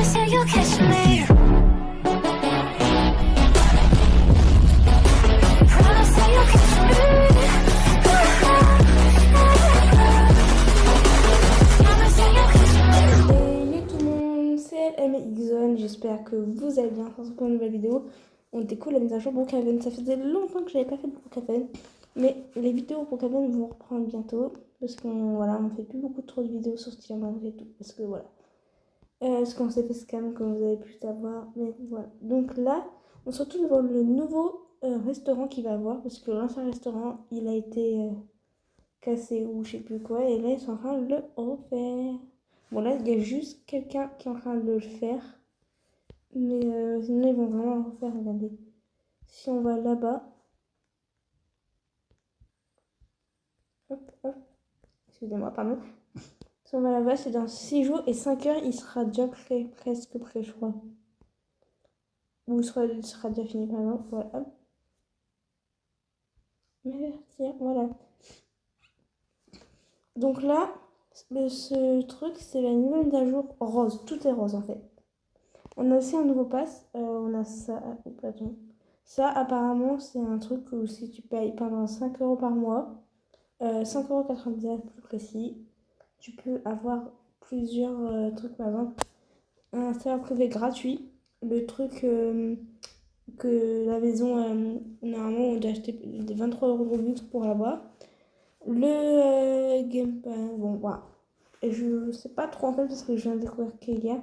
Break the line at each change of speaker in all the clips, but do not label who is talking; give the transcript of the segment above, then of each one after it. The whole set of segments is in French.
say you'll catch me. Promise that you'll catch me. Promise that you'll catch me.
Salut tout le monde, c'est LMXZone, j'espère que vous allez bien. On se retrouve pour une nouvelle vidéo. On découvre la mise à jour Brookhaven. Ça faisait longtemps que j'avais pas fait de Brookhaven, mais les vidéos Brookhaven vont reprendre bientôt parce qu'on on fait plus beaucoup trop de vidéos sur Steam et tout parce que voilà. Parce qu'on s'est fait scam comme vous avez pu savoir, mais voilà. Donc là, on se retrouve devant le nouveau restaurant qu'il va avoir parce que l'ancien restaurant il a été cassé ou je sais plus quoi, et là ils sont en train de le refaire. Bon, là il y a juste quelqu'un qui est en train de le faire, mais sinon ils vont vraiment le refaire. Regardez, si on va là-bas, hop hop, excusez-moi, pardon. Si on va là-bas, c'est dans 6 jours et 5 heures, il sera déjà prêt, presque prêt, je crois. Ou il sera déjà fini, par exemple. Voilà. Hop. Merci, voilà. Donc là, ce truc, c'est la nouvelle mise à jour rose. Tout est rose en fait. On a aussi un nouveau pass. On a ça. Oh, pardon. Ça, apparemment, c'est un truc où si tu payes pendant 5 euros par mois, 5,99 € plus précis, tu peux avoir plusieurs trucs. Par exemple, un serveur privé gratuit. Le truc que la maison, normalement, on doit acheter des 23 € de Robux pour l'avoir. Le Gamepad, bon, voilà. Et je sais pas trop en fait parce que je viens de découvrir qu'il y a.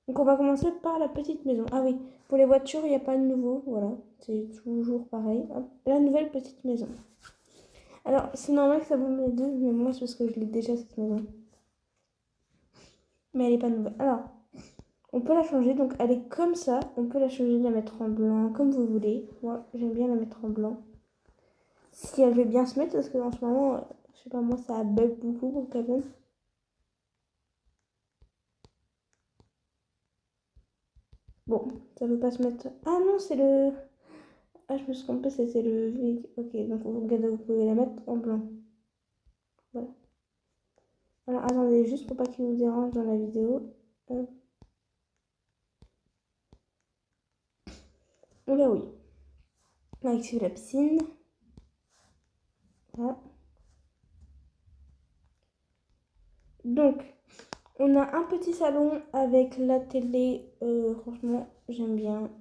Donc on va commencer par la petite maison. Ah oui, pour les voitures, il n'y a pas de nouveau. Voilà, c'est toujours pareil. Hop. La nouvelle petite maison. Alors, c'est normal que ça vous met deux, mais moi, c'est parce que je l'ai déjà cette maison. Mais elle n'est pas nouvelle. Alors, on peut la changer. Donc, elle est comme ça. On peut la changer, la mettre en blanc, comme vous voulez. Moi, j'aime bien la mettre en blanc. Si elle veut bien se mettre, parce que en ce moment, je sais pas, moi, ça bug beaucoup pour Kevin. Bon, ça veut pas se mettre. Ah non, c'est le. Ah, je me suis trompée, c'était le V. Ok, donc regardez, vous pouvez la mettre en blanc. Voilà. Alors, attendez, juste pour pas qu'il nous dérange dans la vidéo. Là, oui. On va activer la piscine. Voilà. Donc, on a un petit salon avec la télé. Franchement, j'aime bien.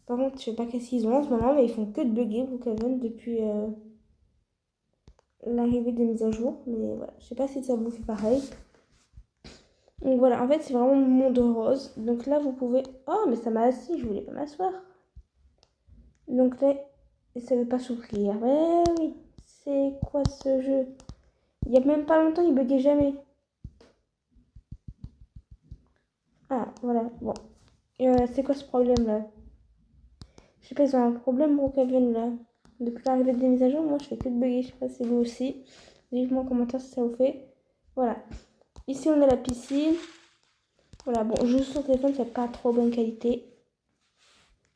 Par contre, je sais pas qu'est-ce qu'ils ont en ce moment, mais ils font que de bugger Brookhaven depuis l'arrivée des mises à jour. Mais voilà, je sais pas si ça vous fait pareil. Donc voilà, en fait, c'est vraiment mon monde rose. Donc là, vous pouvez... Oh, mais ça m'a assis, je voulais pas m'asseoir. Donc là, ça veut pas s'ouvrir. Ouais, oui, c'est quoi ce jeu? Il y a même pas longtemps, il buguait jamais. Ah, voilà, bon. C'est quoi ce problème là? Je sais pas, ils ont un problème Brookhaven là. Depuis l'arrivée des mises à jour, moi je fais que de bugger. Je sais pas si vous aussi. Dites-moi en commentaire si ça vous fait. Voilà. Ici on a la piscine. Voilà, bon, juste sur le téléphone, c'est pas trop bonne qualité.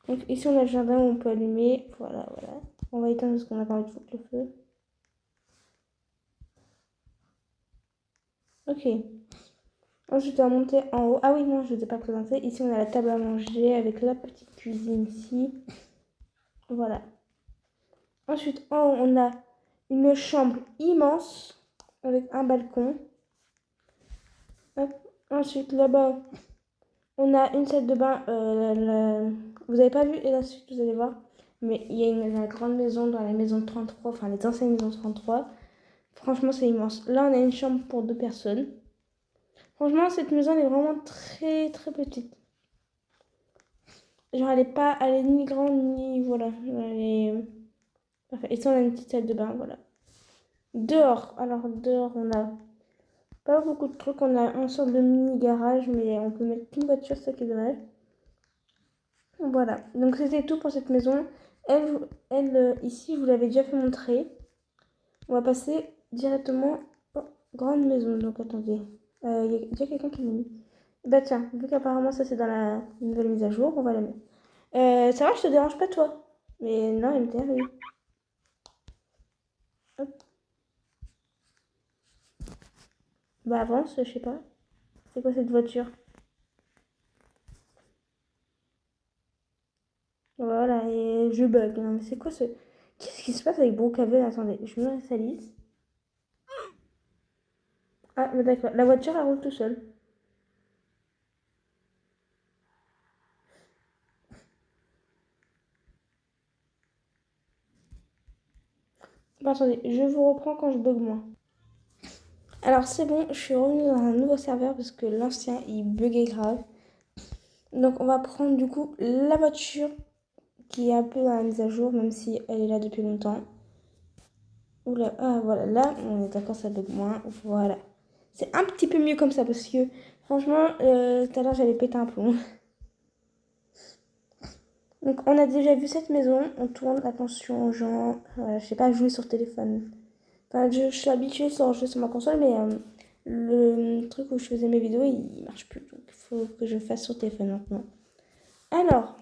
Donc ici on a le jardin où on peut allumer. Voilà, voilà. On va éteindre parce qu'on a pas envie de foutre le feu. Ok. Ensuite, on va monter en haut. Ah oui, non, je ne vous ai pas présenté. Ici, on a la table à manger avec la petite cuisine ici. Voilà. Ensuite, en haut, on a une chambre immense avec un balcon. Hop. Ensuite, là-bas, on a une salle de bain. Vous n'avez pas vu, et la suite, vous allez voir. Mais il y a la grande maison dans la maison 33, enfin les anciennes maisons 33. Franchement, c'est immense. Là, on a une chambre pour 2 personnes. Franchement, cette maison elle est vraiment très très petite. Genre, elle est ni grande ni. Voilà. Elle est... Parfait. Et ça, on a une petite salle de bain. Voilà. Dehors. Alors, dehors, on a pas beaucoup de trucs. On a un sorte de mini garage, mais on peut mettre qu'une voiture, ça qui est dommage. Voilà. Donc, c'était tout pour cette maison. Ici, je vous l'avais déjà fait montrer. On va passer directement aux grandes maisons. Donc, attendez. Il y a déjà quelqu'un qui est venu. Bah, tiens, vu qu'apparemment, ça, c'est dans la nouvelle mise à jour, on va la mettre. Ça va, je te dérange pas, toi? Mais non, elle me dit oui. Hop. Bah avance, je sais pas. C'est quoi cette voiture? Voilà, et je bug. Non, mais c'est quoi ce... Qu'est-ce qui se passe avec Brookhaven? Attendez, je me mets sa liste. Ah, mais d'accord. La voiture, elle roule tout seule. Bon, attendez, je vous reprends quand je bug moi. Alors, c'est bon, je suis revenue dans un nouveau serveur parce que l'ancien, il buguait grave. Donc, on va prendre du coup la voiture qui est un peu dans la mise à jour, même si elle est là depuis longtemps. Oula, ah voilà, là, on est d'accord, ça bug moins. Voilà. C'est un petit peu mieux comme ça parce que, franchement, tout à l'heure, j'allais péter un plomb. Donc, on a déjà vu cette maison. On tourne, attention aux gens. Je sais pas jouer sur téléphone. Enfin, je suis habituée sans jouer sur ma console, mais le truc où je faisais mes vidéos, il marche plus. Donc, il faut que je le fasse sur téléphone maintenant. Alors,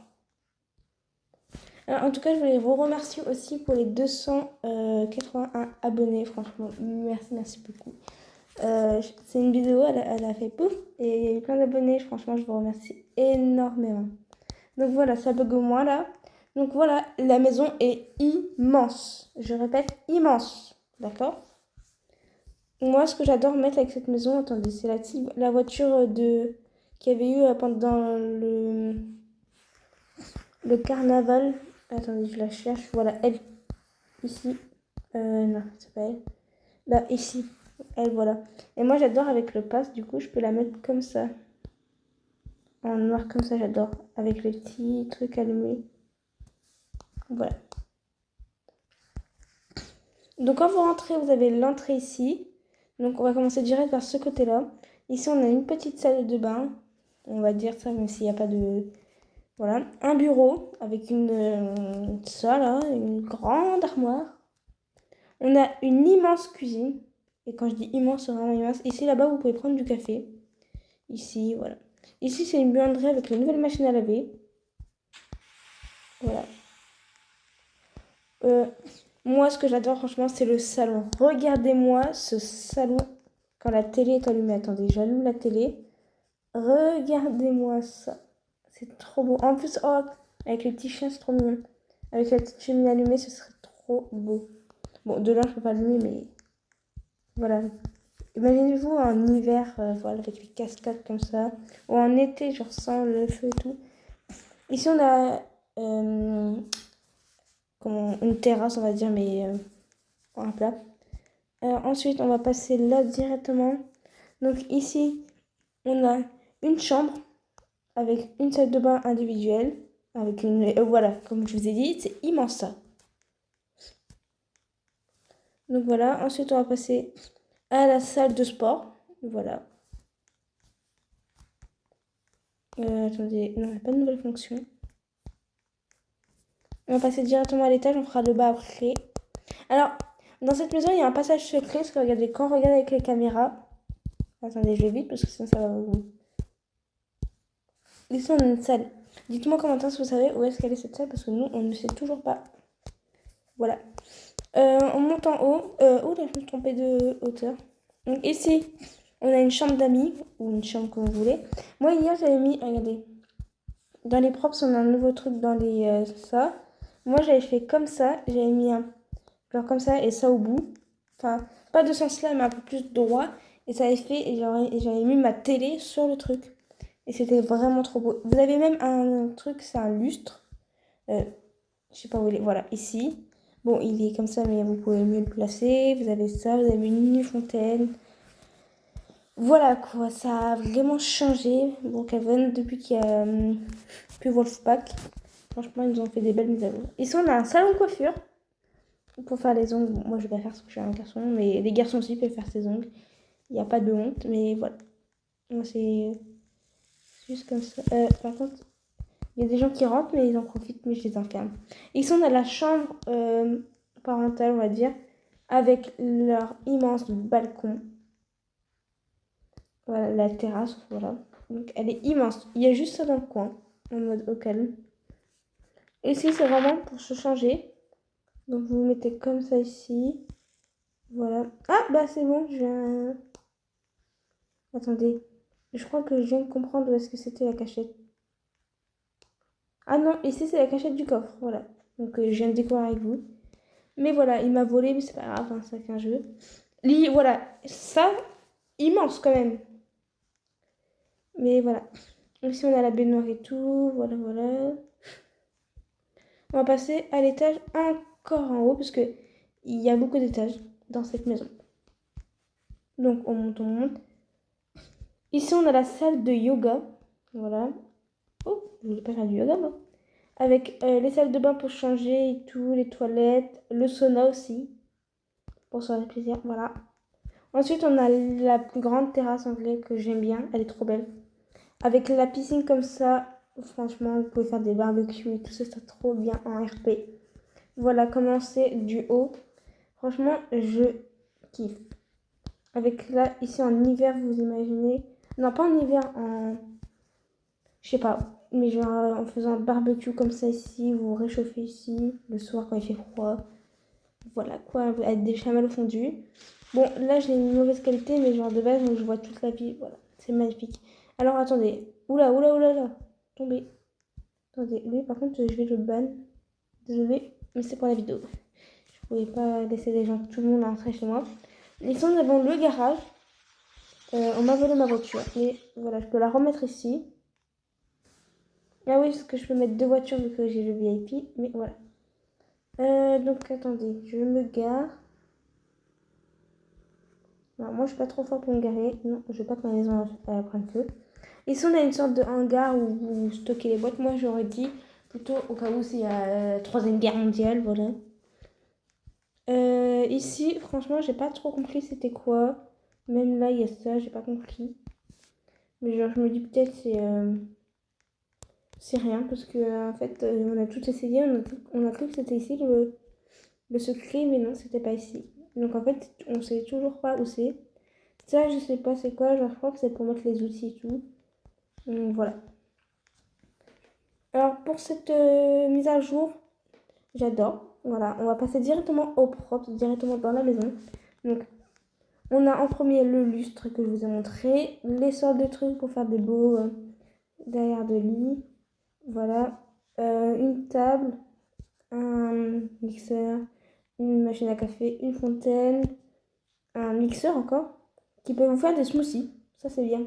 en tout cas, je voulais vous remercier aussi pour les 281 abonnés. Franchement, merci, merci beaucoup. C'est une vidéo, elle a fait pouf, et il y a eu plein d'abonnés. Franchement, je vous remercie énormément. Donc voilà, ça bug au moins là. Donc voilà, la maison est immense. Je répète, immense. D'accord? Moi, ce que j'adore mettre avec cette maison, attendez, c'est la voiture qu'il y avait eu pendant le carnaval. Attendez, je la cherche. Voilà, elle, ici. Non, c'est pas elle. Là, ici. Elle, voilà. Et moi, j'adore avec le pass, du coup, je peux la mettre comme ça. En noir comme ça, j'adore. Avec les petits trucs allumés. Voilà. Donc, quand vous rentrez, vous avez l'entrée ici. Donc, on va commencer direct par ce côté-là. Ici, on a une petite salle de bain. On va dire ça, même s'il n'y a pas de... Voilà. Un bureau avec ça, là, une grande armoire. On a une immense cuisine. Et quand je dis immense, c'est vraiment immense. Ici, là-bas, vous pouvez prendre du café. Ici, voilà. Ici, c'est une buanderie avec la nouvelle machine à laver. Voilà. Moi, ce que j'adore, franchement, c'est le salon. Regardez-moi ce salon quand la télé est allumée. Attendez, j'allume la télé. Regardez-moi ça. C'est trop beau. En plus, oh, avec les petits chiens, c'est trop mignon. Avec la petite cheminée allumée, ce serait trop beau. Bon, de là, je peux pas allumer, mais voilà. Imaginez-vous en hiver, voilà, avec les cascades comme ça. Ou en été, genre sans le feu et tout. Ici, on a une terrasse, on va dire, mais en plat. Ensuite, on va passer là directement. Donc ici, on a une chambre avec une salle de bain individuelle. Avec une... voilà, comme je vous ai dit, c'est immense ça. Donc voilà, ensuite on va passer à la salle de sport. Voilà. Attendez, non, il n'y a pas de nouvelle fonction. On va passer directement à l'étage, on fera le bas après. Alors, dans cette maison, il y a un passage secret, parce que regardez, quand on regarde avec les caméras... Attendez, je vais vite, parce que sinon ça va vous... Ici, on a une salle. Dites-moi en commentaire si vous savez où est-ce qu'elle est cette salle, parce que nous, on ne sait toujours pas. Voilà. On monte en haut. Oh là, je me suis trompée de hauteur. Donc ici, on a une chambre d'amis, ou une chambre comme vous voulez. Moi, hier, j'avais mis, regardez, dans les props, on a un nouveau truc dans les ça. Moi, j'avais fait comme ça. J'avais mis un, genre comme ça, et ça au bout. Enfin, pas de sens là, mais un peu plus droit. Et ça avait fait, et j'avais mis ma télé sur le truc. Et c'était vraiment trop beau. Vous avez même un truc, c'est un lustre. Je sais pas où il est. Voilà, ici. Bon, il est comme ça, mais vous pouvez mieux le placer. Vous avez ça, vous avez une mini-fontaine. Voilà quoi, ça a vraiment changé Brookhaven depuis qu'il y a plus Wolfpack. Franchement, ils nous ont fait des belles mises à jour. Ici, on a un salon de coiffure pour faire les ongles. Bon, moi, je vais pas faire parce que je suis un garçon, mais les garçons aussi peuvent faire ses ongles. Il n'y a pas de honte, mais voilà. Moi, c'est juste comme ça. Par contre, il y a des gens qui rentrent, mais ils en profitent, mais je les enferme. Ici, on a la chambre parentale, on va dire, avec leur immense balcon. Voilà, la terrasse, voilà. Donc, elle est immense. Il y a juste ça dans le coin, en mode au calme. Ici, c'est vraiment pour se changer. Donc, vous mettez comme ça ici. Voilà. Ah, bah c'est bon, je viens... Attendez. Je crois que je viens de comprendre où est-ce que c'était la cachette. Ah non, ici c'est la cachette du coffre, voilà. Donc je viens de découvrir avec vous. Mais voilà, il m'a volé, mais c'est pas grave, hein, c'est qu'un jeu. Voilà, ça, immense quand même. Mais voilà. Ici on a la baignoire et tout, voilà, voilà. On va passer à l'étage encore en haut, parce que il y a beaucoup d'étages dans cette maison. Donc on monte, on monte. Ici on a la salle de yoga, voilà. Oh, je voulais pas faire du yoga moi. Avec les salles de bain pour changer et tout, les toilettes, le sauna aussi, pour se faire plaisir, voilà. Ensuite, on a la plus grande terrasse anglaise que j'aime bien, elle est trop belle. Avec la piscine comme ça, franchement, vous pouvez faire des barbecues et tout ça, c'est trop bien en RP. Voilà comment c'est du haut. Franchement, je kiffe. Avec là, ici en hiver, vous imaginez. Non, pas en hiver, en. Je sais pas, mais genre en faisant un barbecue comme ça ici, vous vous réchauffez ici, le soir quand il fait froid. Voilà quoi, avec des chamallows fondus. Bon, là j'ai une mauvaise qualité, mais genre de base, donc je vois toute la ville. Voilà, c'est magnifique. Alors attendez, oula, oula, oula, là, tombé. Attendez, lui par contre, je vais le ban. Désolé, mais c'est pour la vidéo. Je pouvais pas laisser les gens, tout le monde entrer chez moi. Ici, nous avons le garage. On m'a volé ma voiture. Mais voilà, je peux la remettre ici. Ah oui, parce que je peux mettre deux voitures vu que j'ai le VIP. Mais voilà. Donc attendez, je me gare. Non, moi je suis pas trop fort pour me garer. Non, je veux pas que ma maison prenne feu. Ici on a une sorte de hangar où vous stockez les boîtes. Moi j'aurais dit plutôt au cas où c'est la troisième guerre mondiale, voilà. Ici, franchement, j'ai pas trop compris c'était quoi. Même là, il y a ça, j'ai pas compris. Mais genre, je me dis peut-être c'est rien parce que en fait, on a tout essayé, on a cru que c'était ici le secret, mais non, c'était pas ici. Donc en fait, on sait toujours pas où c'est. Ça, je sais pas c'est quoi, genre, je crois que c'est pour mettre les outils et tout. Donc voilà. Alors pour cette mise à jour, j'adore. Voilà, on va passer directement au propre, directement dans la maison. Donc on a en premier le lustre que je vous ai montré, les sortes de trucs pour faire des beaux derrière de lit. Voilà, une table, un mixeur, une machine à café, une fontaine, un mixeur encore, qui peut vous faire des smoothies. Ça c'est bien.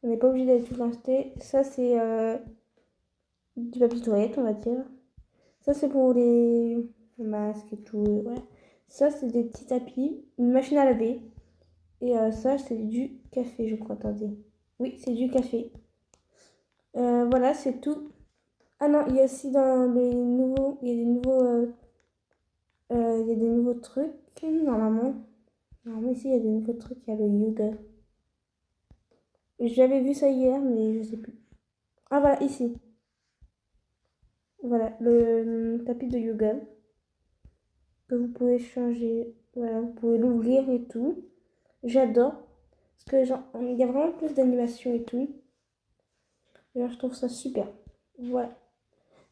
On n'est pas obligé d'aller tout l'acheter. Ça c'est du papier toilette, on va dire. Ça c'est pour les masques et tout. Voilà. Ça c'est des petits tapis, une machine à laver. Et ça, c'est du café, je crois. Attendez. Oui, c'est du café. Voilà, c'est tout. Ah non, il y a aussi dans les nouveaux. Il y a des nouveaux. Il y a des nouveaux trucs. Normalement. Normalement, ici, il y a des nouveaux trucs. Il y a le yoga. J'avais vu ça hier, mais je sais plus. Ah, voilà, ici. Voilà, le tapis de yoga. Que vous pouvez changer. Voilà, vous pouvez l'ouvrir et tout. J'adore. Parce que, genre, il y a vraiment plus d'animation et tout. Genre, je trouve ça super. Voilà.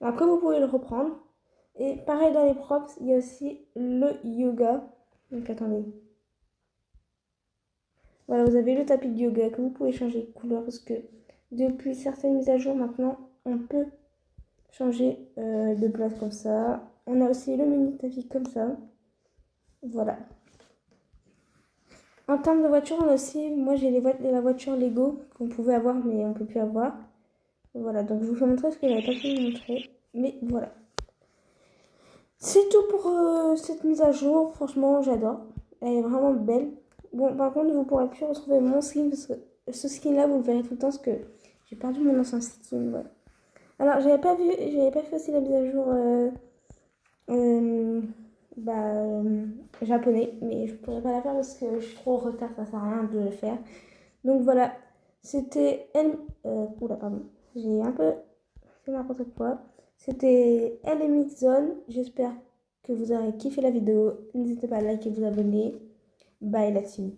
Après, vous pouvez le reprendre. Et pareil dans les props, il y a aussi le yoga. Donc, attendez. Voilà, vous avez le tapis de yoga que vous pouvez changer de couleur parce que depuis certaines mises à jour, maintenant, on peut changer de place comme ça. On a aussi le mini tapis comme ça. Voilà. En termes de voiture, on a aussi, moi j'ai la voiture Lego qu'on pouvait avoir mais on peut plus avoir. Voilà, donc je vous fais montrer ce que j'avais pas pu vous montrer. Mais voilà. C'est tout pour cette mise à jour. Franchement, j'adore. Elle est vraiment belle. Bon, par contre, vous pourrez plus retrouver mon skin parce que ce skin-là, vous le verrez tout le temps parce que j'ai perdu mon ancien skin. Voilà. Alors, j'avais pas fait aussi la mise à jour euh, japonais, mais je pourrais pas la faire parce que je suis trop en retard, ça sert à rien de le faire. Donc voilà, c'était oula, pardon. J'ai un peu fait n'importe quoi. C'était LMX Zone. J'espère que vous aurez kiffé la vidéo. N'hésitez pas à liker et vous abonner. Bye la team.